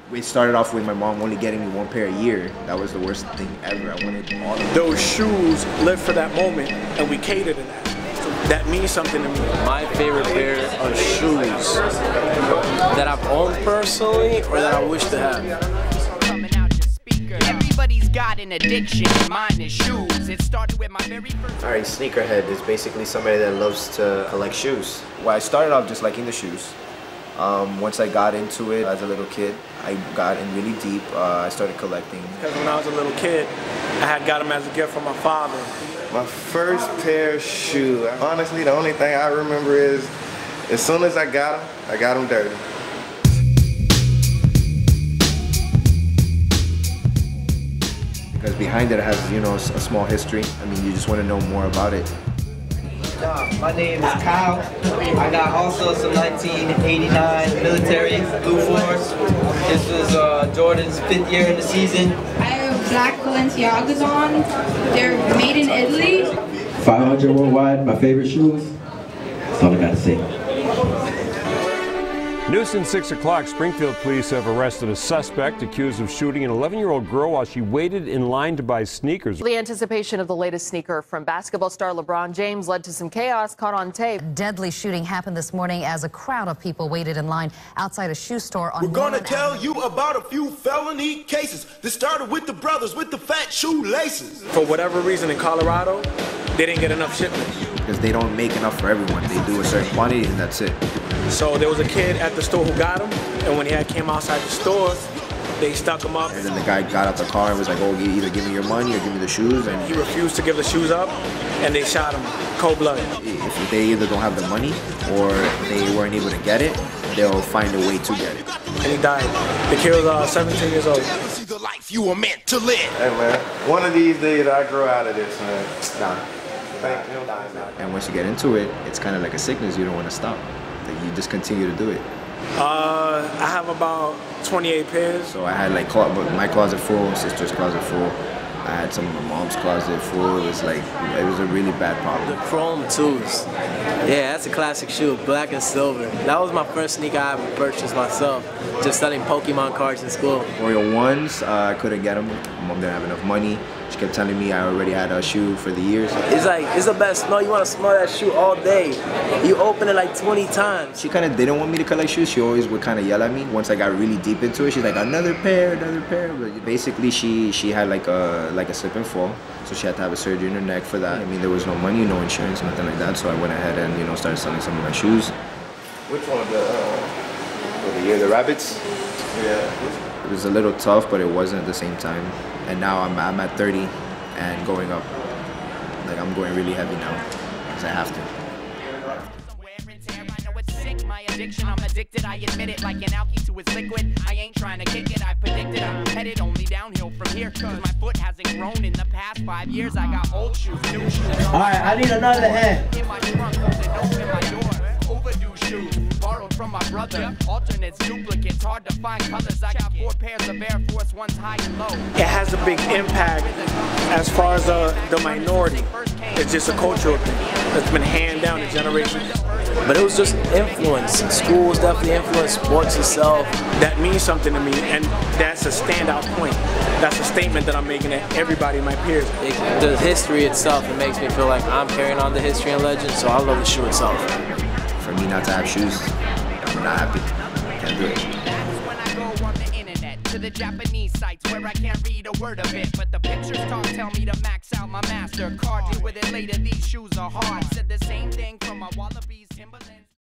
We started off with my mom only getting me one pair a year. That was the worst thing ever. I wanted all of them. Those shoes live for that moment, and we cater to that. So that means something to me. My favorite pair of shoes that I've owned personally or that I wish to have. Everybody's got an addiction, mine is shoes. It started with my very first. Alright, sneakerhead is basically somebody that loves to collect shoes. Well, I started off just liking the shoes. Once I got into it as a little kid, I got in really deep. I started collecting. Because when I was a little kid, I had got them as a gift from my father. My first pair of shoes, honestly, the only thing I remember is as soon as I got them dirty. Because behind it has, you know, a small history. I mean, you just want to know more about it. My name is Kyle. I got also some 1989 military Blue Force. This was Jordan's 5th year in the season. I have black Balenciagas on. They're made in Italy. 500 worldwide, my favorite shoes. That's all I got to say. News since 6 o'clock, Springfield police have arrested a suspect accused of shooting an 11-year-old girl while she waited in line to buy sneakers. The anticipation of the latest sneaker from basketball star LeBron James led to some chaos caught on tape. A deadly shooting happened this morning as a crowd of people waited in line outside a shoe store on We're gonna tell you about a few felony cases that started with the brothers with the fat shoelaces. For whatever reason in Colorado, they didn't get enough shipments. Because they don't make enough for everyone. They do a certain quantity and that's it. So there was a kid at the store who got him, and when he came outside the store, they stuck him up. And then the guy got out the car and was like, oh, either give me your money or give me the shoes. And he refused to give the shoes up, and they shot him cold-blooded. If they either don't have the money or they weren't able to get it, they'll find a way to get it. And he died. The kid was 17 years old. The life you were meant to live. Hey man, one of these days I grow out of this, man. Nah. Thank you. And once you get into it, it's kind of like a sickness. You don't want to stop. Like, you just continue to do it. I have about 28 pairs. So I had like my closet full, sister's closet full. I had some of my mom's closet full. It was like, it was a really bad problem. The chrome twos. Yeah, that's a classic shoe, black and silver. That was my first sneaker I ever purchased myself, just studying Pokemon cards in school. Oreo 1s, I couldn't get them. My mom didn't have enough money. She kept telling me I already had a shoe for the years. It's like, it's the best smell. You want to smell that shoe all day. You open it like 20 times. She kind of didn't want me to collect shoes. She always would kind of yell at me. Once I got really deep into it, she's like, another pair, another pair. But basically, she had like a slip and fall. So she had to have a surgery in her neck for that. I mean, there was no money, no insurance, nothing like that. So I went ahead and, you know, started selling some of my shoes. Which one? The rabbits? Yeah. It was a little tough, but it wasn't at the same time. And now I'm at 30 and going up. Like, I'm going really heavy now because I have to. My addiction, I'm addicted, I admit it, like an alky to his liquid. I ain't trying to kick it, I predicted I'm headed only downhill from here. Cause my foot hasn't grown in the past 5 years. I got old shoes, new shoes. Alright, I need another hand. In my trunk, holding open my door. Overdue shoes, borrowed from my brother. Alternates, duplicates, hard to find colors. I got 4 pairs of Air Force Ones high and low. It has a big impact as far as the minority. It's just a cultural thing that's been handed down to generations. But it was just influence. Schools definitely influenced sports itself. That means something to me, and that's a standout point. That's a statement that I'm making to everybody, my peers. The history itself, it makes me feel like I'm carrying on the history and legend, so I love the shoe itself. For me not to have shoes, I'm not happy. Can't do it. To the Japanese sites where I can't read a word of it, but the pictures talk tell me to max out my MasterCard. Deal with it later, these shoes are hard. Said the same thing from my Wallabies, Timberlands.